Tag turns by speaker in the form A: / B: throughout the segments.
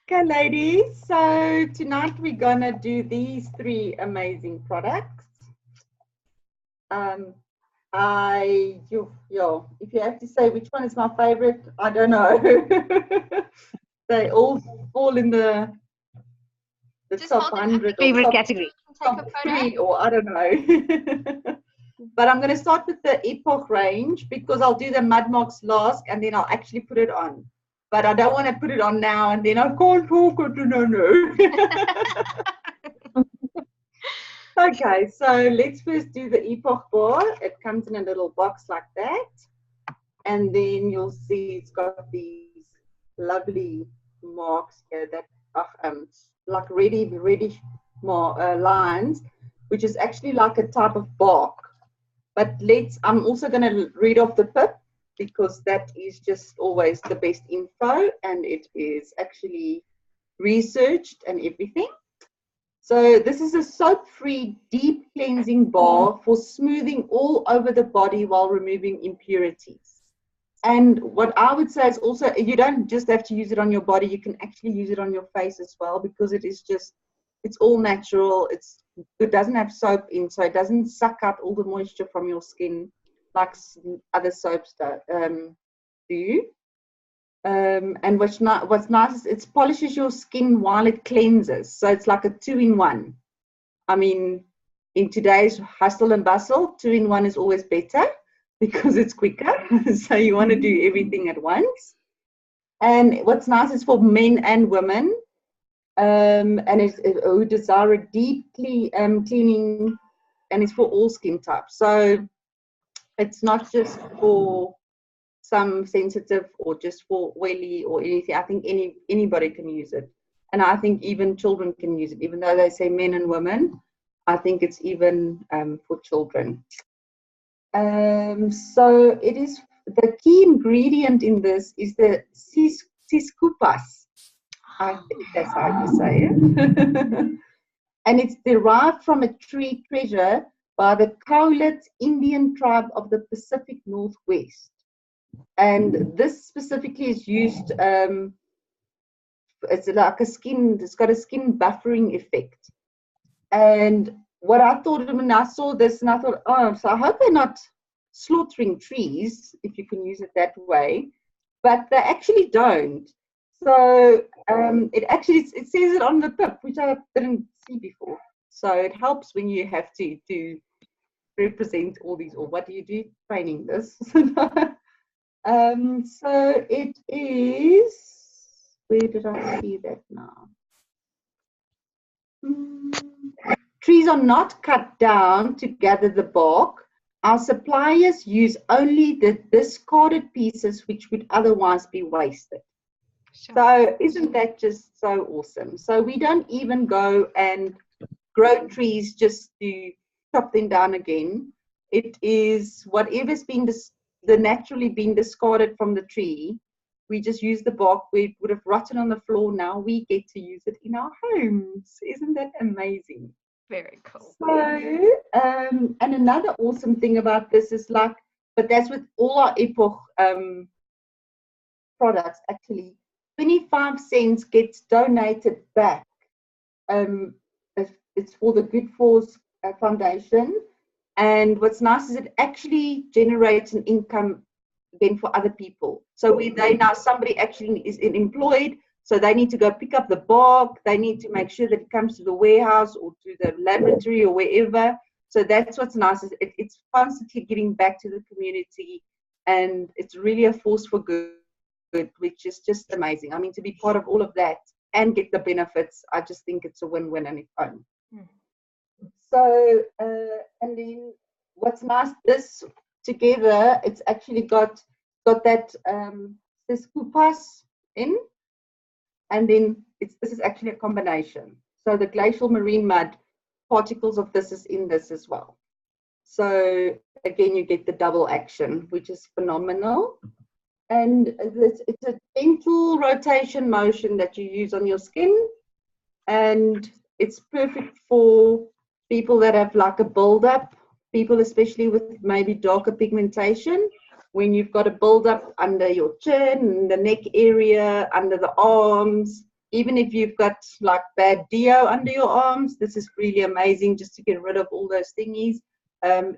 A: Okay, ladies. So tonight we're gonna do these three amazing products. Um, if you have to say which one is my favorite, I don't know. They all fall in the
B: Just
A: top
B: hold them up
A: 100 or
C: Favorite
A: top,
C: category.
B: and take a
A: top
B: photo.
A: 3, or I don't know. But I'm going to start with the Epoch range because I'll do the mud marks last and then I'll actually put it on. But I don't want to put it on now and then I can't talk. No. Okay, so let's first do the Epoch bar. It comes in a little box like that. And then you'll see it's got these lovely marks here that are like reddish lines, which is actually like a type of bark. But I'm also going to read off the pip because that is just always the best info and it is actually researched and everything. So this is a soap-free deep cleansing bar for smoothing all over the body while removing impurities. And what I would say is also, you don't just have to use it on your body, you can actually use it on your face as well because it's all natural. It doesn't have soap in, so it doesn't suck out all the moisture from your skin like other soaps do. And what's nice is it polishes your skin while it cleanses. So it's like a 2-in-1. I mean, in today's hustle and bustle, 2-in-1 is always better because it's quicker. So you want to do everything at once. And what's nice is for men and women, and who desire a deeply cleaning, and it's for all skin types. So it's not just for some sensitive or just for oily or anything. I think anybody can use it, and I think even children can use it. Even though they say men and women, I think it's even for children. So it is, the key ingredient in this is the Ciscupas. I think that's how you say it. And it's derived from a tree treasure by the Cowlitz Indian tribe of the Pacific Northwest. And this specifically is used, it's like it's got a skin buffering effect. And what I thought when I saw this, and I thought, oh, so I hope they're not slaughtering trees, if you can use it that way, but they actually don't. So it says it on the pip, which I didn't see before. So it helps when you have to represent all these, or what do you do? Training this. So it is, where did I see that now? Trees are not cut down to gather the bark. Our suppliers use only the discarded pieces which would otherwise be wasted. Sure. So isn't that just so awesome? So we don't even go and grow trees just to chop them down again. It is whatever's been naturally been discarded from the tree. We just use the bark where it would have rotten on the floor. Now we get to use it in our homes. Isn't that amazing?
B: Very cool.
A: So, and another awesome thing about this is but that's with all our Epoch products, actually, 25 cents gets donated back. It's for the Good Force Foundation. And what's nice is it actually generates an income again for other people. So somebody actually is employed, so they need to go pick up the bark, they need to make sure that it comes to the warehouse or to the laboratory or wherever. So that's what's nice, is it's constantly giving back to the community, and it's really a force for good, which is just amazing. I mean, to be part of all of that and get the benefits, I just think it's a win-win on its own. So, and then what's nice, this together, it's actually got that this Ciscupas in, and then this is actually a combination. So the glacial marine mud, particles of this is in this as well. So again, you get the double action, which is phenomenal. And it's a gentle rotation motion that you use on your skin, and it's perfect for people that have like a build-up, people especially with maybe darker pigmentation. when you've got a build-up under your chin, the neck area, under the arms. Even if you've got like bad DO under your arms, this is really amazing just to get rid of all those thingies.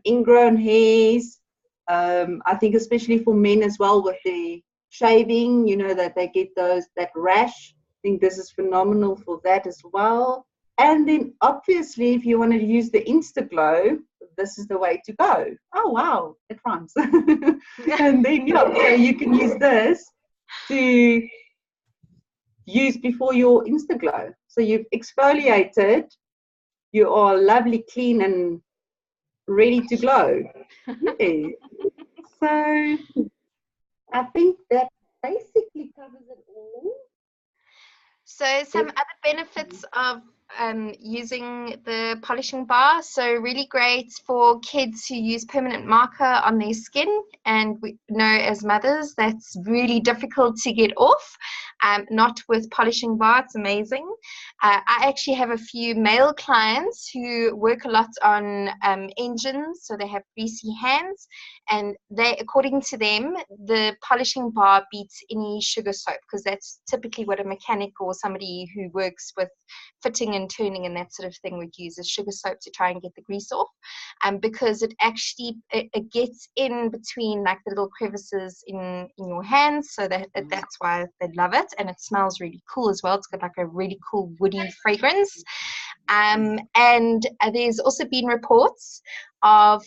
A: Ingrown hairs. I think especially for men as well with the shaving, you know, that they get that rash. I think this is phenomenal for that as well. And then obviously if you want to use the Instaglow, this is the way to go. Oh wow, it rhymes. And then so you can use this to use before your Instaglow. So you've exfoliated, you are lovely, clean and ready to glow. Yeah. So I think that basically covers it all.
B: So some other benefits of using the polishing bar. So really great for kids who use permanent marker on their skin, and we know as mothers that's really difficult to get off. Not with polishing bar, it's amazing. I actually have a few male clients who work a lot on engines, so they have greasy hands, and they, according to them, the polishing bar beats any sugar soap, because that's typically what a mechanic or somebody who works with fitting and turning and that sort of thing would use, a sugar soap to try and get the grease off, because it actually it gets in between like the little crevices in your hands, so that's why they love it. And it smells really cool as well. It's got like a really cool woody fragrance. And there's also been reports of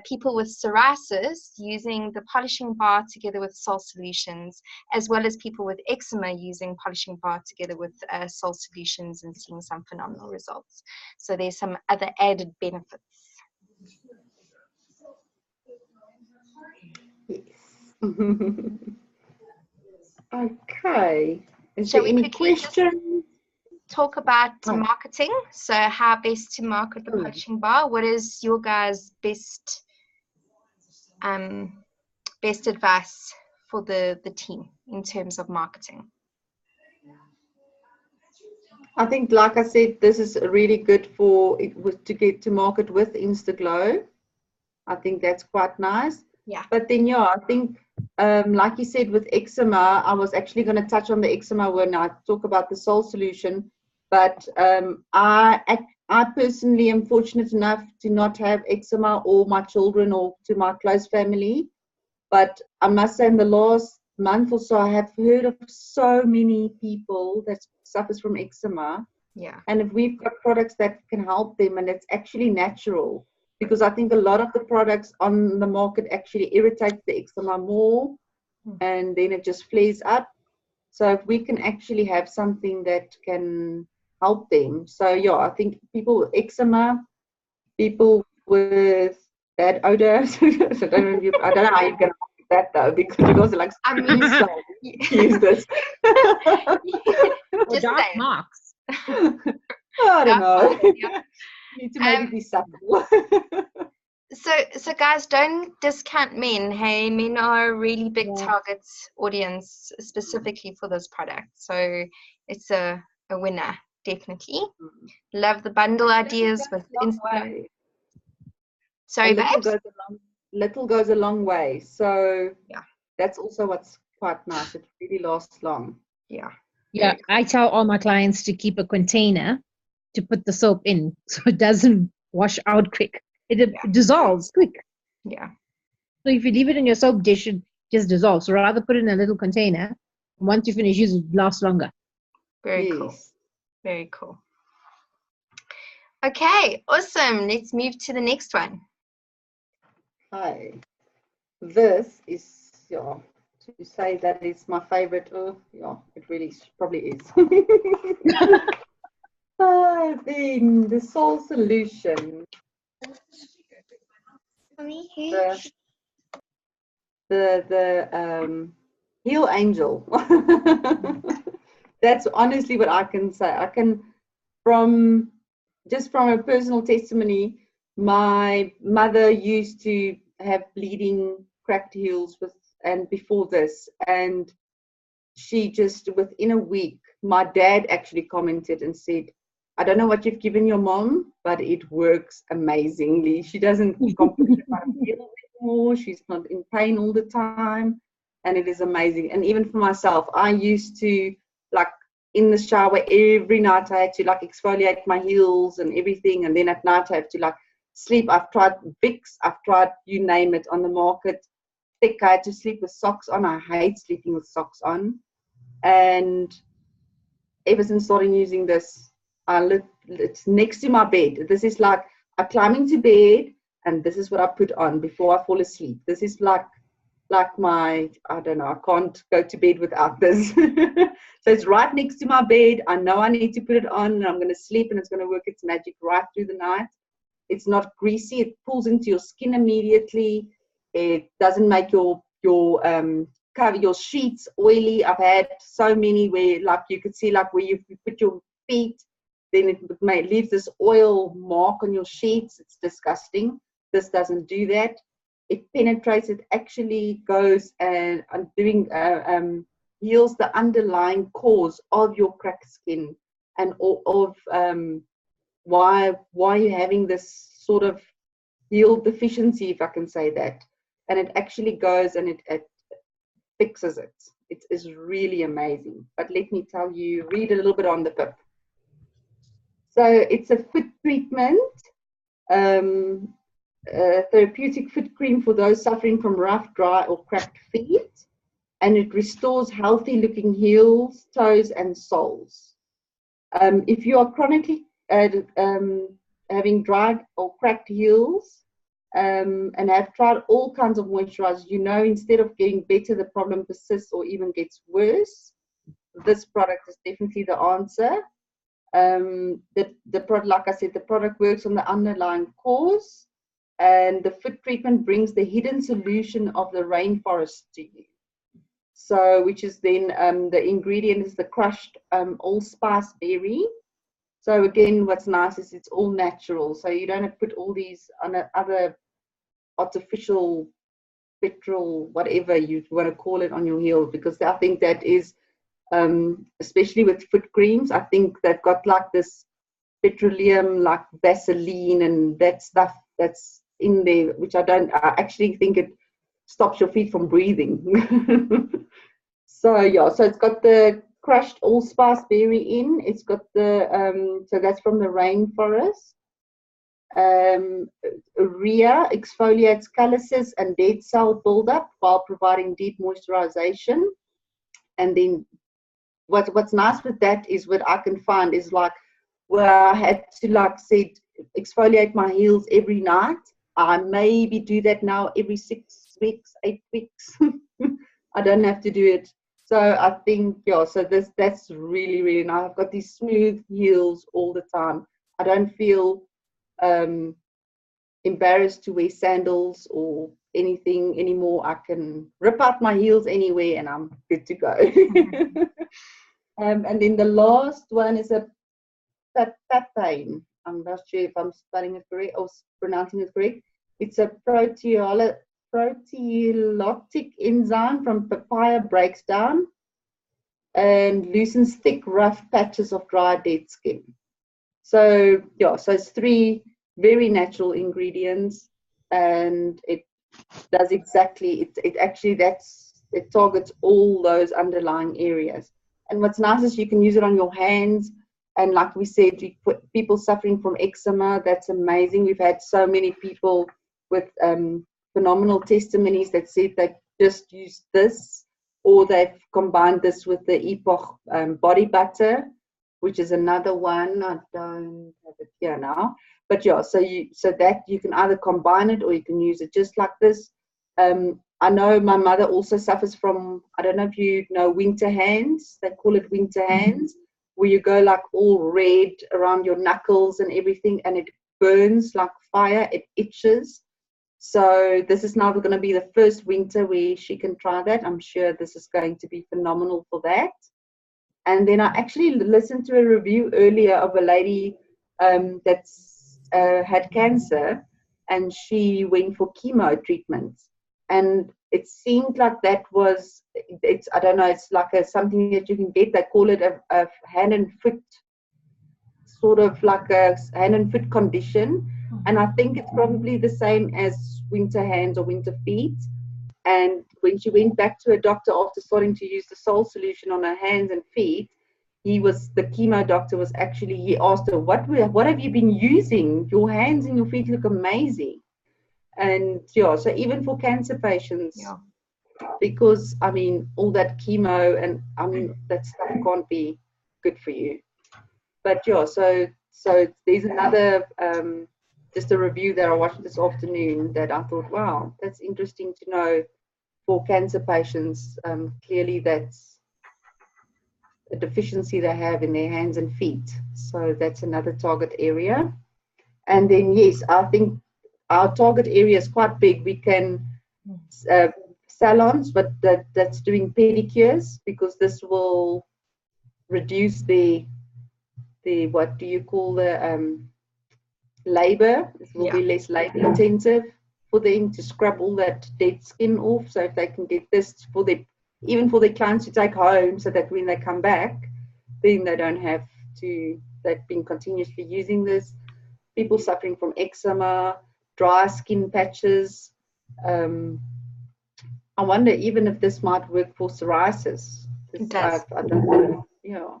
B: people with psoriasis using the polishing bar together with salt solutions, as well as people with eczema using polishing bar together with salt solutions and seeing some phenomenal results. So there's some other added benefits.
A: Yes. Okay. Is
B: Shall
A: there
B: we
A: any questions?
B: Talk about marketing? So how best to market the polishing bar? What is your guys' best advice for the team in terms of marketing?
A: I think, like I said, this is really good to get to market with Instaglow. I think that's quite nice.
B: Yeah.
A: But then, I think, like you said, with eczema, I was actually going to touch on the eczema when I talk about the salt solution. But I personally am fortunate enough to not have eczema or my children or to my close family. But I must say in the last month or so, I have heard of so many people that suffers from eczema.
B: Yeah.
A: And if we've got products that can help them, and it's actually natural, because I think a lot of the products on the market actually irritate the eczema more, and then it just flares up. So if we can actually have something that can help them. So I think people with eczema, people with bad odor. So I don't know how you can help that though, because it also like use this.
C: Or dark marks.
A: I don't know.
B: Yeah.
A: Need to maybe be subtle.
B: So guys, don't discount men. Hey, men are a really big target audience specifically for this product. So it's a winner, definitely. Love the bundle ideas with Instagram. Sorry,
A: little goes a long way. So that's also what's quite nice. It really lasts long.
B: Yeah.
C: Yeah, I tell all my clients to keep a container to put the soap in so it doesn't wash out quick. It dissolves quick.
B: Yeah.
C: So if you leave it in your soap dish, it just dissolves. So rather put it in a little container. Once you finish using it, lasts longer.
B: Very cool. Very cool. Okay, awesome. Let's move to the next one.
A: Hi. This is to say that it's my favorite. It really probably is. Then the salt solution. The Heal Angel. That's honestly what I can say. I can, from a personal testimony, my mother used to have bleeding, cracked heels and before this, and she just within a week, my dad actually commented and said, I don't know what you've given your mom, but it works amazingly. She doesn't complain about it anymore. She's not in pain all the time. And it is amazing. And even for myself, I used to, like, in the shower every night, I had to like exfoliate my heels and everything. And then at night, I have to like sleep. I've tried Vicks, I've tried you name it on the market. Thick, I had to sleep with socks on. I hate sleeping with socks on. And ever since starting using this, it's next to my bed. This is like, I climb into bed and this is what I put on before I fall asleep. This is like my, I don't know, I can't go to bed without this. So it's right next to my bed. I know I need to put it on and I'm going to sleep and it's going to work its magic right through the night. It's not greasy. It pulls into your skin immediately. It doesn't make your cover your sheets oily. I've had so many where like you could see like where you put your feet, then it leaves this oil mark on your sheets. It's disgusting. This doesn't do that. It penetrates. It actually goes and heals the underlying cause of your cracked skin and of why you're having this sort of heel deficiency, if I can say that. And it actually goes and it fixes it. It is really amazing. But let me tell you, read a little bit on the pip. So it's a foot treatment, therapeutic foot cream for those suffering from rough, dry, or cracked feet. And it restores healthy looking heels, toes, and soles. If you are chronically having dry or cracked heels and have tried all kinds of moisturizers, you know, instead of getting better, the problem persists or even gets worse. This product is definitely the answer. The product, like I said, the product works on the underlying cause, and the foot treatment brings the hidden solution of the rainforest to you. So, which is then the ingredient is the crushed allspice berry. So again, what's nice is it's all natural. So you don't have to put all these other artificial petrol, whatever you want to call it, on your heel, because I think that is, especially with foot creams, I think they've got like this petroleum, like Vaseline and that stuff that's in there, which I actually think it stops your feet from breathing. So yeah, so it's got the crushed allspice berry in. It's got the so that's from the rainforest. Urea exfoliates calluses and dead cell buildup while providing deep moisturization. And then what's nice with that is what I can find is like where I had to, like said, exfoliate my heels every night. I maybe do that now every 6 weeks, 8 weeks. I don't have to do it. So I think, yeah, so that's really, really nice. I've got these smooth heels all the time. I don't feel embarrassed to wear sandals or anything anymore. I can rip out my heels anywhere and I'm good to go. And then the last one is a papain. I'm not sure if I'm spelling it correct or pronouncing it correct. It's a proteolytic enzyme from papaya, breaks down and loosens thick, rough patches of dry, dead skin. So yeah, so it's 3 very natural ingredients, and it does exactly, it actually it targets all those underlying areas. And what's nice is you can use it on your hands, and like we said, people suffering from eczema, that's amazing. We've had so many people with phenomenal testimonies that said they just used this, or they've combined this with the Epoch body butter, which is another one. I don't have it here now, but yeah, so that you can either combine it or you can use it just like this. I know my mother also suffers from, I don't know if you know, winter hands. They call it winter hands, where you go like all red around your knuckles and everything, and it burns like fire, it itches. So this is now going to be the first winter where she can try that. I'm sure this is going to be phenomenal for that. And then I actually listened to a review earlier of a lady that's had cancer, and she went for chemo treatments. And it seemed like that was, I don't know, it's like something that you can get. They call it a hand and foot sort of like a hand and foot condition, and I think it's probably the same as winter hands or winter feet. And when she went back to a doctor after starting to use the Soul solution on her hands and feet, the chemo doctor was actually, he asked her, what have you been using? Your hands and your feet look amazing. And yeah, so even for cancer patients, because I mean, all that chemo and I mean, that stuff can't be good for you. But yeah, so there's another, just a review that I watched this afternoon that I thought, wow, that's interesting to know for cancer patients. Clearly that's a deficiency they have in their hands and feet. So that's another target area. And then, yes, I think our target area is quite big. We can salons, but that's doing pedicures, because this will reduce the what do you call the labor. It will be less labor intensive for them to scrub all that dead skin off. So if they can get this for even for their clients to take home, so that when they come back, then they don't have to, they've been continuously using this. People suffering from eczema, dry skin patches. I wonder even if this might work for psoriasis.
B: It does.
A: I don't know. Yeah.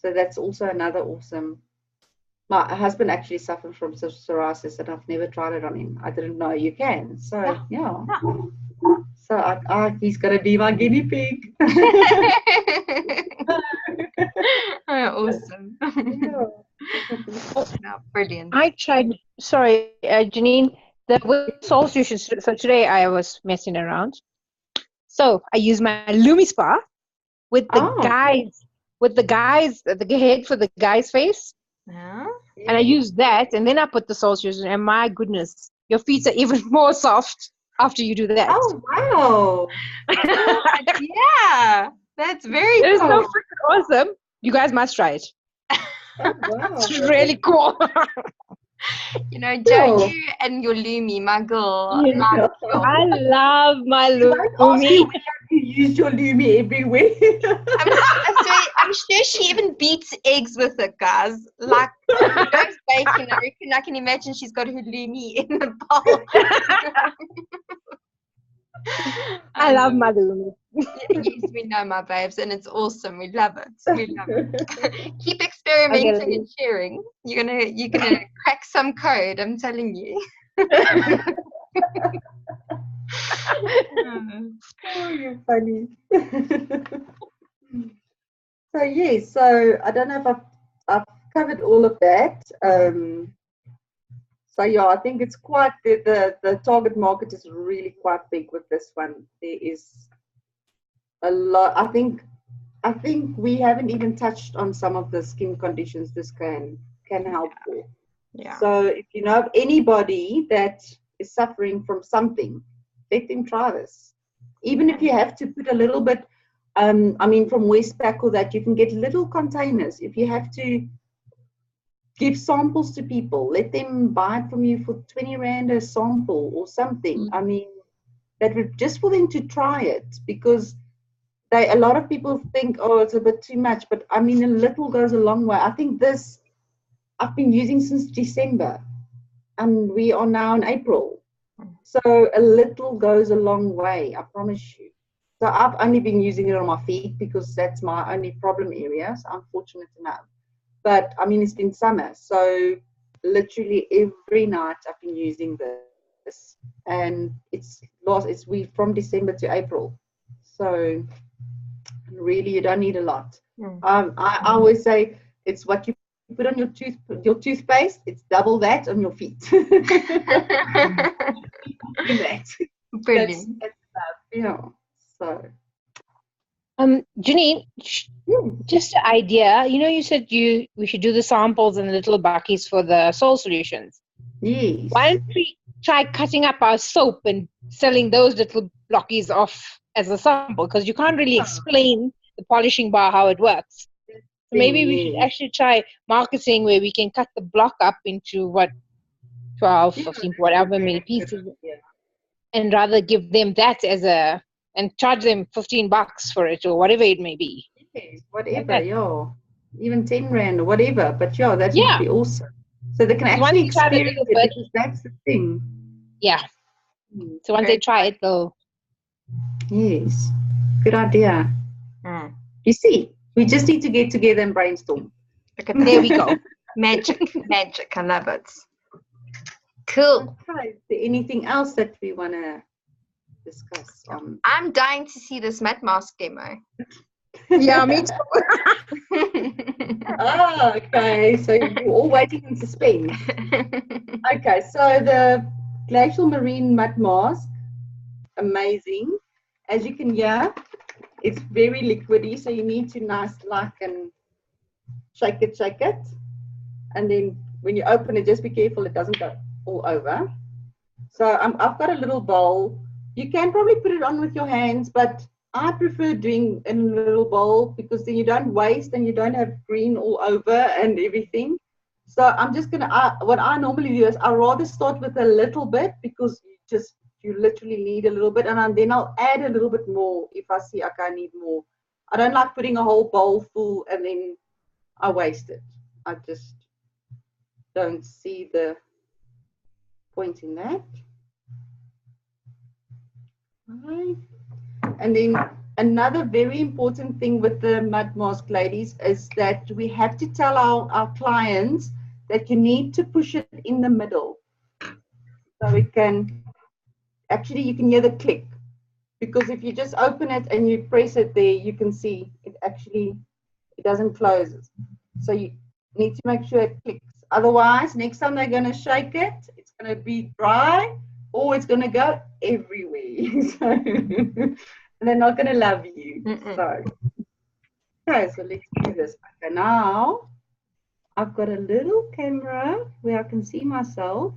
A: So that's also another awesome. My husband actually suffers from psoriasis, and I've never tried it on him. I didn't know you can. So yeah. So he's gonna be my guinea pig.
B: Awesome. Brilliant.
C: I tried. Sorry, Janine. The Soul solution. So today I was messing around. So I use my LumiSpa with the head for the guy's face. And I use that, and then I put the Soul solution, and my goodness, your feet are even more soft after you do that.
A: Oh wow!
B: Yeah, that's very cool.
C: It is so freaking awesome. You guys must try it.
A: Oh, wow.
C: It's really cool.
B: You know, Jo, you and your Lumi, my girl.
A: Yeah.
C: I love my Lumi.
A: You use your Lumi everywhere.
B: I'm sure she even beats eggs with it, guys. Like, goes baking. I can imagine she's got her Lumi in the bowl.
C: I love my Lumi.
B: Yes, we know, my babes, and it's awesome. We love it. We love it. Keep experimenting and sharing. You're gonna crack some code. I'm telling you.
A: Oh, you're funny. So yes, so I don't know if I've covered all of that. So yeah, I think it's quite the target market is really quite big with this one. There is a lot. I think we haven't even touched on some of the skin conditions this can help for.
B: Yeah.
A: So if you know of anybody that is suffering from something, let them try this. Even if you have to put a little bit, I mean, from Westpac or that, you can get little containers. If you have to give samples to people, let them buy it from you for 20 Rand a sample or something. I mean, that would just for them to try it, because a lot of people think, oh, it's a bit too much, but I mean, a little goes a long way. I think this I've been using since December, and we are now in April. So a little goes a long way, I promise you. So I've only been using it on my feet because that's my only problem area. So I'm fortunate enough. But I mean, it's been summer, so literally every night I've been using this, and it's from December to April. So really, you don't need a lot. I always say it's what you put on your toothpaste. It's double that on your feet.
B: Brilliant.
A: That's yeah. So.
C: Janine, just an idea. You know, you said we should do the samples and the little buckies for the Soul solutions.
A: Yes.
C: Why don't we try cutting up our soap and selling those little blockies off as a sample? Because you can't really explain the polishing bar how it works. So maybe we should actually try marketing where we can cut the block up into 12, 15, whatever many pieces, and rather give them that and charge them $15 for it or whatever it may be.
A: Yes, whatever, even 10 Rand or whatever. But yeah, that would
C: Yeah.
A: be awesome. So they can
C: So once
A: actually
C: you try it a
A: experience
C: little
A: it,
C: bit,
A: because that's the thing.
C: yeah. So once they try it, they'll.
A: Yes, good idea. You see, we just need to get together and brainstorm.
B: Look at that.
C: There we go.
B: Magic, magic. I love it. Cool.
A: Okay, is there anything else that we want to discuss on?
B: I'm dying to see this mud mask demo.
C: Yeah, me too.
A: Ah, okay, so you're all waiting in suspense. Okay, so the glacial marine mud mask, amazing. As you can hear, it's very liquidy, so you need to and shake it. And then when you open it, just be careful it doesn't go all over. So I've got a little bowl. You can probably put it on with your hands, but I prefer doing in a little bowl because then you don't waste and you don't have green all over and everything. So I'm just gonna, what I normally do is I rather start with a little bit because you literally need a little bit, and then I'll add a little bit more if I see, okay, I need more. I don't like putting a whole bowl full and then I waste it. I just don't see the point in that. Right. And then another very important thing with the mud mask, ladies, is that we have to tell our clients that you need to push it in the middle. So we can, actually you can hear the click, because if you just open it and you press it there, you can see it doesn't close. So you need to make sure it clicks. Otherwise, next time they're going to shake it, it's going to be dry or it's going to go everywhere. So they're not going to love you. So, okay, so let's do this. Okay, now I've got a little camera where I can see myself.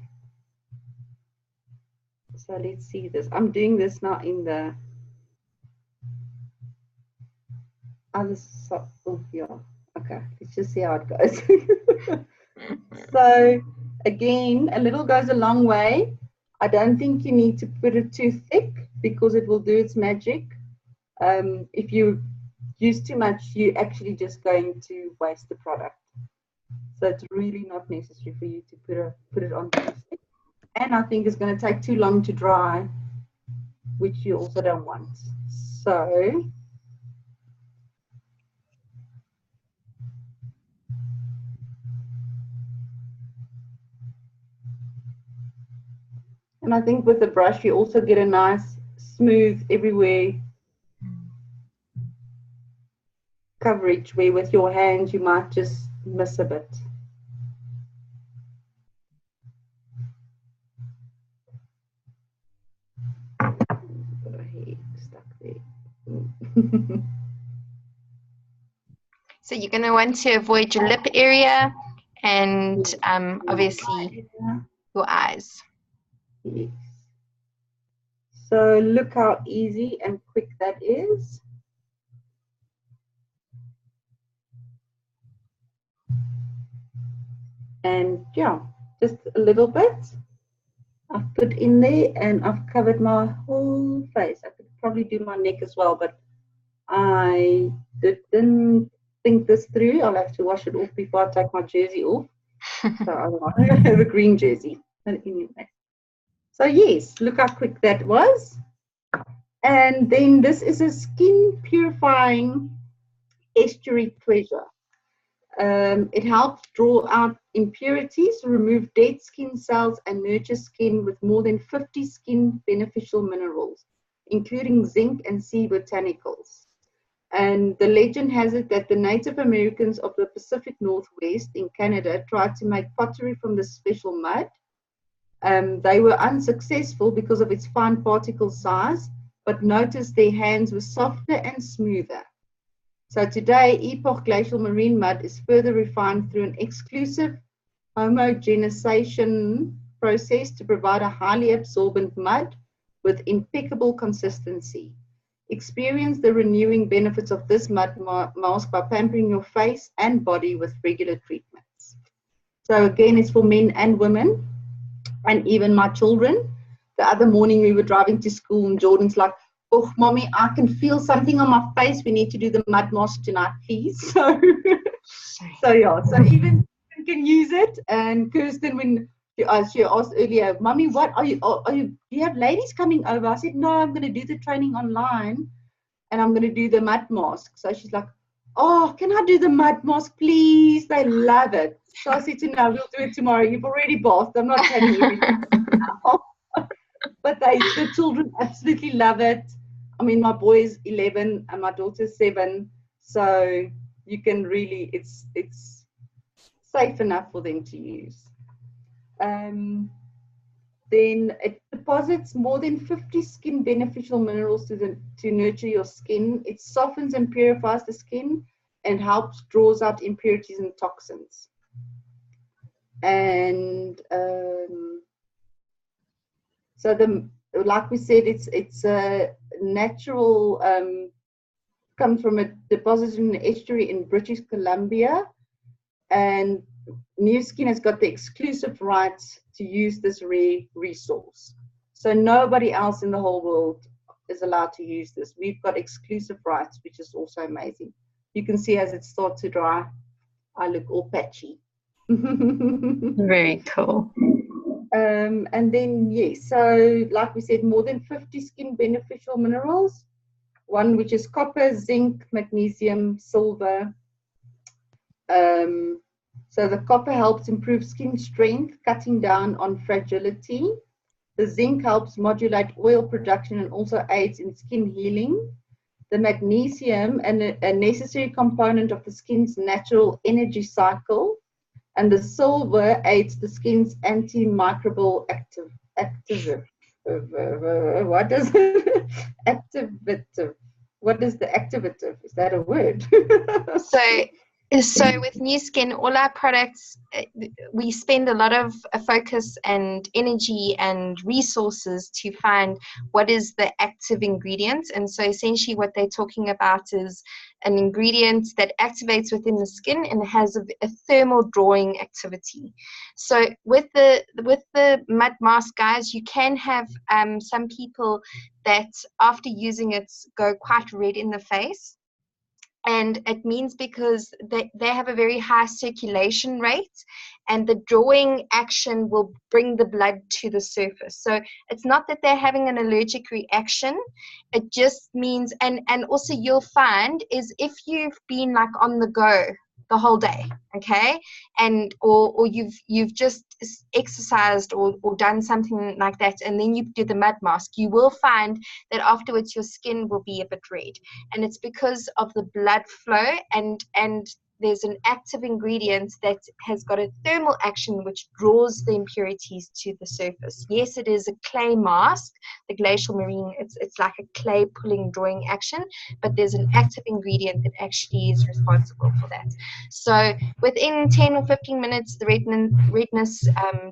A: So let's see this. I'm doing this now in the other side. Oh, yeah. Okay, let's just see how it goes. So again, a little goes a long way. I don't think you need to put it too thick because it will do its magic. If you use too much, you're actually just going to waste the product. So it's really not necessary for you to put it on too thick. And I think it's going to take too long to dry, which you also don't want. So and I think with the brush, you also get a nice smooth everywhere coverage, where with your hands, you might just miss a bit. Got a hair stuck there.
B: So you're going to want to avoid your lip area and obviously your eyes.
A: Yes. So look how easy and quick that is. And yeah, just a little bit I've put in there, and I've covered my whole face. I could probably do my neck as well, but I didn't think this through. I'll have to wash it off before I take my jersey off. So I have a green jersey. But anyway. So yes, look how quick that was. And then this is a skin purifying estuary cleanser. It helps draw out impurities, remove dead skin cells, and nurture skin with more than 50 skin beneficial minerals, including zinc and sea botanicals. And the legend has it that the Native Americans of the Pacific Northwest in Canada tried to make pottery from this special mud. They were unsuccessful because of its fine particle size, but noticed their hands were softer and smoother. So today, Epoch Glacial Marine Mud is further refined through an exclusive homogenization process to provide a highly absorbent mud with impeccable consistency. Experience the renewing benefits of this mud mask by pampering your face and body with regular treatments. So again, it's for men and women, and even my children. The other morning we were driving to school and Jordan's like, "Oh, mommy, I can feel something on my face. We need to do the mud mask tonight, please." So So yeah, so even you can use it. And Kirsten, when she asked earlier, Mummy, what are you? Do you have ladies coming over? I said, no, I'm going to do the training online, and I'm going to do the mud mask. So she's like, oh, can I do the mud mask, please? They love it. So I said to her, no, we'll do it tomorrow. You've already bathed. I'm not telling you now. But the children absolutely love it. I mean, my boy is 11 and my daughter's 7. So you can really, it's safe enough for them to use. Then it deposits more than 50 skin beneficial minerals to nurture your skin. It softens and purifies the skin and draws out impurities and toxins. And so like we said, it's a natural, comes from a deposit in an estuary in British Columbia, and Nu Skin has got the exclusive rights to use this rare resource. So nobody else in the whole world is allowed to use this. We've got exclusive rights, which is also amazing. You can see as it starts to dry, I look all patchy.
D: Very cool.
A: And then, yes, so like we said, more than 50 skin beneficial minerals. One which is copper, zinc, magnesium, silver. So the copper helps improve skin strength, cutting down on fragility. The zinc helps modulate oil production and also aids in skin healing. The magnesium, a necessary component of the skin's natural energy cycle. And the silver aids the skin's antimicrobial activative. What is it? Activative. What is the activative? Is that a word?
B: So with Nu Skin, all our products, we spend a lot of focus and energy and resources to find what is the active ingredient. And so essentially what they're talking about is an ingredient that activates within the skin and has a thermal drawing activity. So with the mud mask, guys, you can have some people that after using it go quite red in the face. And it means because they have a very high circulation rate, and the drawing action will bring the blood to the surface. So it's not that they're having an allergic reaction. It just means, and also you'll find is if you've been like on the go the whole day, okay, and or you've just exercised or done something like that, and then you do the mud mask, you will find that afterwards your skin will be a bit red, and it's because of the blood flow, and there's an active ingredient that has got a thermal action which draws the impurities to the surface. Yes, it is a clay mask, the Glacial Marine, it's like a clay pulling drawing action, but there's an active ingredient that actually is responsible for that. So within 10 or 15 minutes, the redness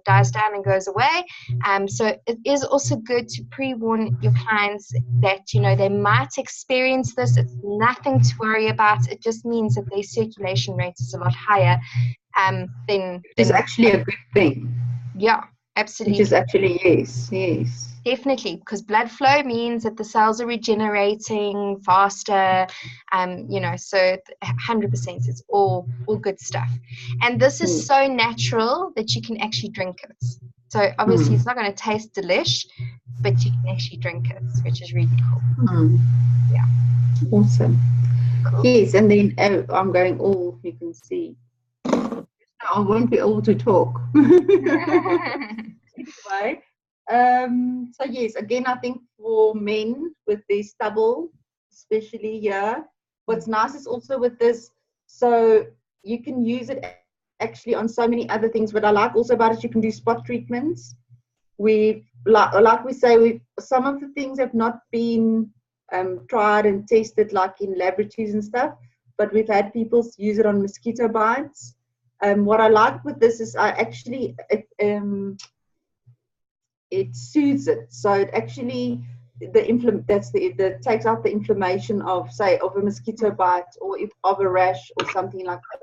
B: dies down and goes away. So it is also good to pre-warn your clients that, you know, they might experience this. It's nothing to worry about. It just means that their circulation rate is a lot higher than
A: it's actually a good thing.
B: Yeah, absolutely.
A: Which is actually, yes.
B: Definitely, because blood flow means that the cells are regenerating faster, you know, so 100% it's all good stuff. And this is so natural that you can actually drink it. So obviously it's not going to taste delish, but you can actually drink it, which is really cool. Yeah.
A: Awesome.
B: Cool.
A: Yes, and then I'm going all, you can see. I won't be able to talk. Anyway. So yes, again, I think for men with their stubble, especially here, what's nice is also with this, so you can use it actually on so many other things. What I like also about it, you can do spot treatments. Like we say, some of the things have not been tried and tested like in laboratories and stuff, but we've had people use it on mosquito bites. What I like with this is it soothes it, so it actually takes out the inflammation of, say, of a mosquito bite or of a rash or something like that.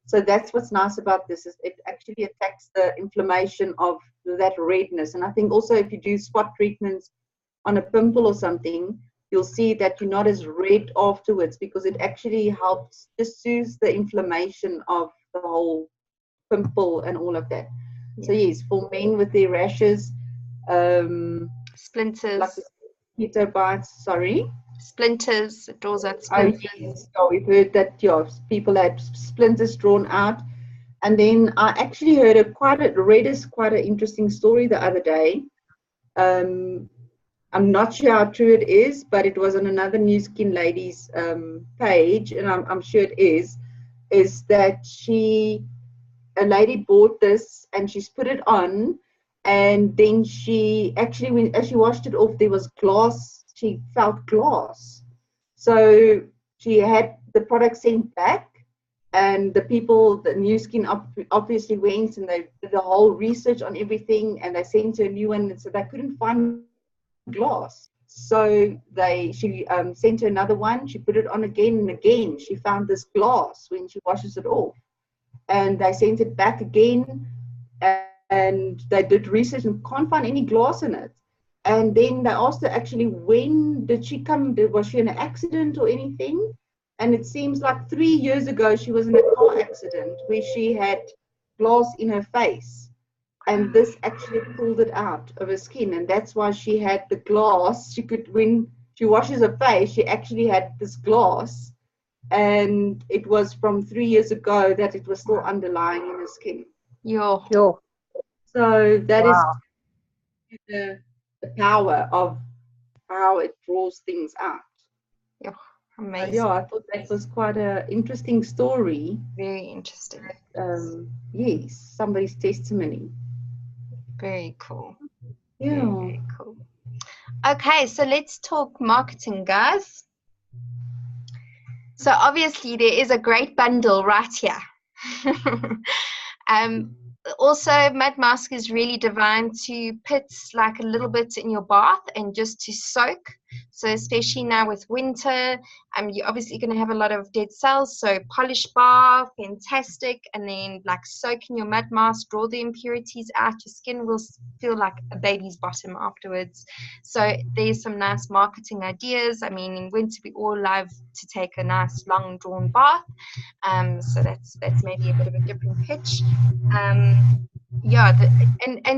A: So that's what's nice about this, is it actually attacks the inflammation of that redness. And I think also if you do spot treatments on a pimple or something, you'll see that you're not as red afterwards, because it actually helps to soothe the inflammation of the whole pimple and all of that. So yes, for men with their rashes,
B: splinters,
A: like mosquito bites,
B: splinters, it draws out splinters.
A: Oh, yes. So we've heard that people had splinters drawn out. And then I actually heard quite an interesting story the other day. I'm not sure how true it is, but it was on another New Skin Ladies page, and I'm sure it is that a lady bought this and she's put it on, and then she actually, as she washed it off, there was glass. She felt glass. So she had the product sent back, and the New Skin obviously went and they did the whole research on everything, and they sent her a new one, and so they couldn't find glass. So she sent her another one. She put it on again and again. She found this glass when she washes it off, and they sent it back again, and they did research and can't find any glass in it. And then they asked her, actually, when did she come? Was she in an accident or anything? And it seems like 3 years ago she was in a car accident where she had glass in her face, and this actually pulled it out of her skin, and that's why she had the glass. When she washes her face, she actually had this glass, and it was from 3 years ago that it was still underlying in her skin. So that is the power of how it draws things out.
B: Amazing.
A: I thought that was quite an interesting story.
B: Very interesting.
A: Yes, somebody's testimony.
B: Very cool.
A: Yeah.
B: Very cool. Okay, so let's talk marketing, guys. So obviously there is a great bundle right here. Also, mud mask is really divine to put like a little bit in your bath and just to soak. So especially now with winter, you're obviously going to have a lot of dead cells. So polish bar, fantastic. And then like soak in your mud mask, draw the impurities out. Your skin will feel like a baby's bottom afterwards. So there's some nice marketing ideas. I mean, in winter, we all love to take a nice long drawn bath. So that's maybe a bit of a different pitch. And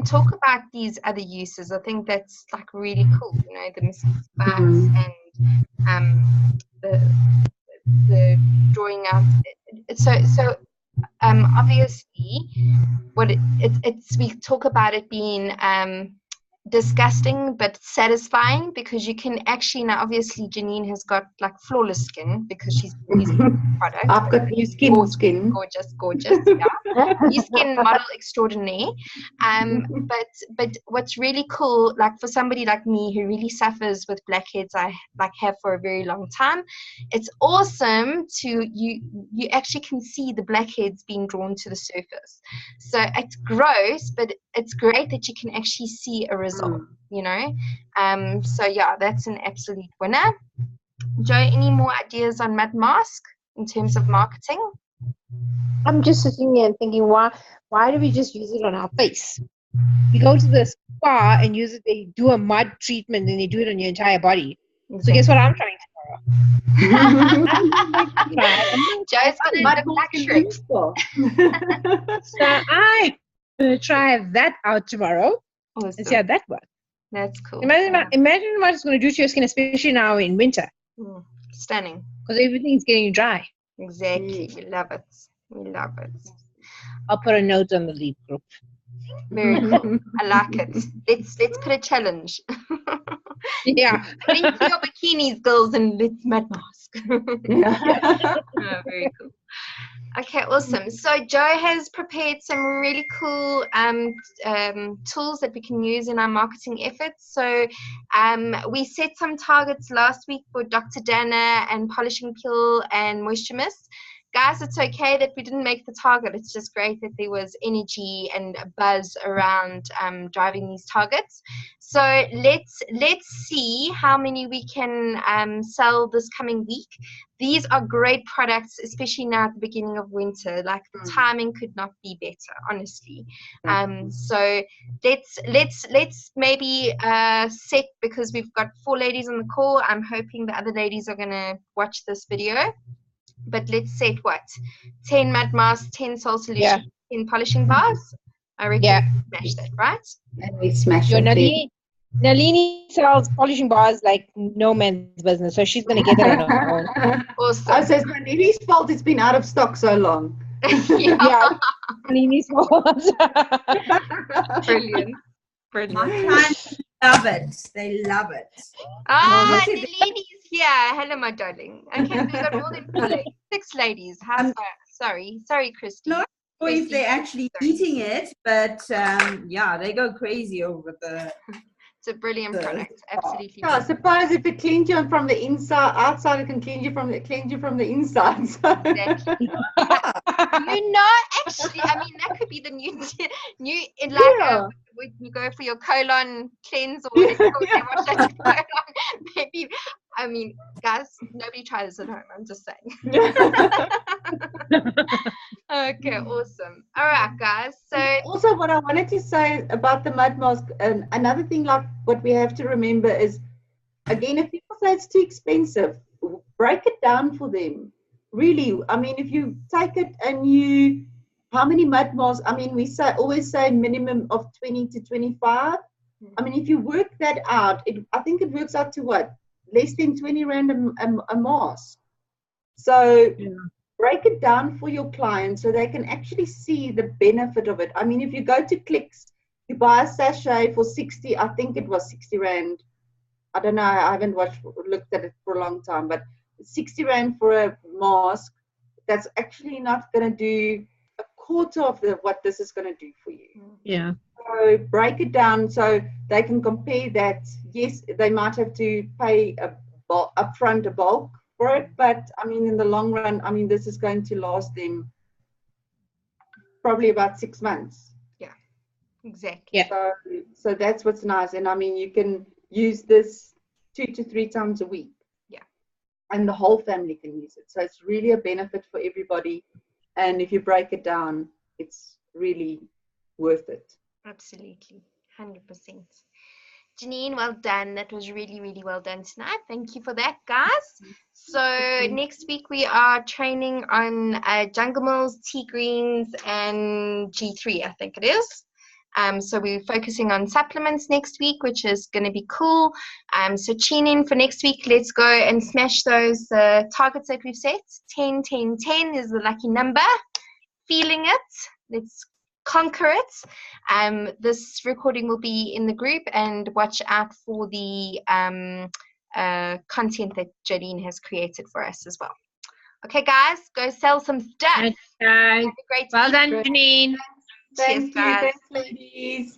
B: talk about these other uses. I think that's like really cool, you know, the mosquito bites and the drawing out. So obviously what it's we talk about it being disgusting but satisfying, because you can actually, now obviously Janine has got like flawless skin because she's using the product.
A: I've got New Skin
B: gorgeous yeah. New Skin model extraordinaire. But what's really cool, like for somebody like me who really suffers with blackheads, I like have for a very long time, it's awesome to you actually can see the blackheads being drawn to the surface. So it's gross, but it's great that you can actually see a result, you know. So yeah, that's an absolute winner. Joe, any more ideas on mud mask in terms of marketing?
C: I'm just sitting here and thinking, why do we just use it on our face? You go to the spa and use it, they do a mud treatment and they do it on your entire body. Exactly. So guess what I'm trying tomorrow?
B: Joe's going to black shirt.
C: So I'm going to try that out tomorrow.
B: Awesome.
C: And see how that works.
B: That's cool.
C: Imagine what it's going to do to your skin, especially now in winter.
B: Stunning.
C: Because everything's getting dry.
B: Exactly. We love it.
C: I'll put a note on the lead group.
B: Very cool. I like it. Let's put a challenge.
C: Yeah.
B: Link to your bikinis, girls, and let's mud mask. Oh, very cool. Okay, awesome. So Joe has prepared some really cool tools that we can use in our marketing efforts. So we set some targets last week for Dr. Dana and Polishing Peel and Moisture Mist. guys, it's okay that we didn't make the target. It's just great that there was energy and a buzz around driving these targets. So let's see how many we can sell this coming week. These are great products, especially now at the beginning of winter. Like, the timing could not be better, honestly. So let's maybe set, because we've got 4 ladies on the call. I'm hoping the other ladies are gonna watch this video. But let's set what? 10 mud masks, 10 soul solutions, 10 polishing bars. I reckon we smash that, right?
A: And we smash it.
C: Nalini sells polishing bars like no man's business, so she's gonna get it on her own.
B: Awesome.
A: Oh, so it's Nalini's fault it's been out of stock so long.
C: Yeah, Nalini's fault.
B: Brilliant.
E: My clients love it. They love it.
B: Ah, the ladies here. Hello, my darling. Okay, we got more than 4 ladies. 6 ladies. Sorry, Christy.
E: Not sure if they're actually eating it, but yeah, they go crazy over the.
B: It's a brilliant product. Absolutely.
A: Yeah, I suppose if it cleans you from the inside, outside, it can cleanse you from the inside. So.
B: Exactly. Actually, I mean, that could be the new when you go for your colon cleanse, or whatever, wash out your colon. Maybe, I mean, guys, nobody try this at home. I'm just saying. Okay, awesome. All right, guys. So
A: also, what I wanted to say about the mud mask, and another thing, like what we have to remember is, again, if people say it's too expensive, break it down for them. Really, I mean, if you take it and how many mud masks? I mean, we always say minimum of 20 to 25. I mean, if you work that out, I think it works out to what? Less than 20 rand a mask. So break it down for your clients so they can actually see the benefit of it. I mean, if you go to Clicks, you buy a sachet for 60, I think it was 60 rand. I don't know, I haven't looked at it for a long time, but 60 rand for a mask, that's actually not going to do a quarter of what this is going to do for you.
C: Yeah.
A: So break it down so they can compare that. Yes, they might have to pay upfront a bulk for it, but I mean, in the long run, I mean, this is going to last them probably about 6 months.
B: Yeah, exactly.
C: Yeah.
A: So that's what's nice. And I mean, you can use this 2 to 3 times a week.
B: Yeah.
A: And the whole family can use it. So it's really a benefit for everybody. And if you break it down, it's really worth it.
B: Absolutely. 100%. Janine, well done. That was really, really well done tonight. Thank you for that, guys. So next week we are training on Jungle Mills, Tea Greens, and G3, I think it is. So we're focusing on supplements next week, which is going to be cool. So tune in for next week. Let's go and smash those targets that we've set. 10, 10, 10 is the lucky number. Feeling it. Let's conquer it. This recording will be in the group, and watch out for the content that Jolene has created for us as well. Okay, guys, go sell some stuff.
C: Thanks, guys.
B: Have a great
C: Well
B: week.
C: done, Janine.
A: Thank you.
B: Cheers, guys.
A: Thanks, ladies.